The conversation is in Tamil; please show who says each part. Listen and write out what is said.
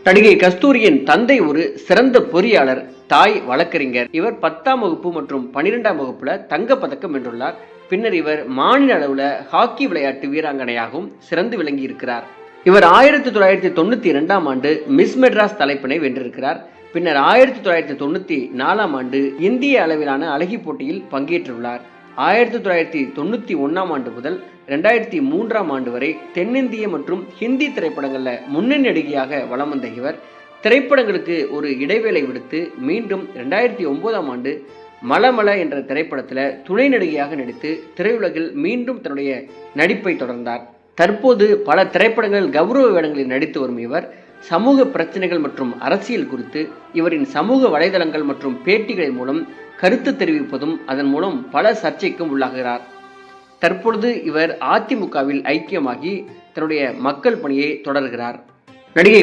Speaker 1: நடிகை கஸ்தூரியின் தந்தை ஒரு சிறந்த பொறியாளர், தாய் வழக்கறிஞர். இவர் 10ஆம் வகுப்பு மற்றும் 12ஆம் வகுப்புல தங்கப்பதக்கம் வென்றுள்ளார். பின்னர் இவர் மாநில அளவுல ஹாக்கி விளையாட்டு வீராங்கனையாகவும் சிறந்து விளங்கி இருக்கிறார். இவர் 1992ஆம் ஆண்டு மிஸ் மெட்ராஸ் தலைப்பினை வென்றிருக்கிறார். பின்னர் 1994ஆம் ஆண்டு இந்திய அளவிலான அழகி போட்டியில் பங்கேற்றுள்ளார். 1991ஆம் ஆண்டு முதல் 2003ஆம் ஆண்டு வரை தென்னிந்திய மற்றும் ஹிந்தி திரைப்படங்கள்ல முன்னணி நடிகையாக வலம் வந்த இவர் திரைப்படங்களுக்கு ஒரு இடைவேளை விடுத்து மீண்டும் 2009ஆம் ஆண்டு மலமல என்ற திரைப்படத்துல துணை நடிகையாக நடித்து திரையுலகில் மீண்டும் தன்னுடைய நடிப்பை தொடர்ந்தார். தற்போது பல திரைப்படங்களில் கௌரவ வேடங்களில் நடித்து வரும் இவர் சமூக பிரச்சனைகள் மற்றும் அரசியல் குறித்து இவரின் சமூக வலைதளங்கள் மற்றும் பேட்டிகளின் மூலம் கருத்து தெரிவிப்பதும் அதன் மூலம் பல சர்ச்சைக்கும் உள்ளாகிறார். தற்பொழுது இவர் அதிமுகவில் ஐக்கியமாகி தன்னுடைய மக்கள் பணியை தொடர்கிறார். நடிகை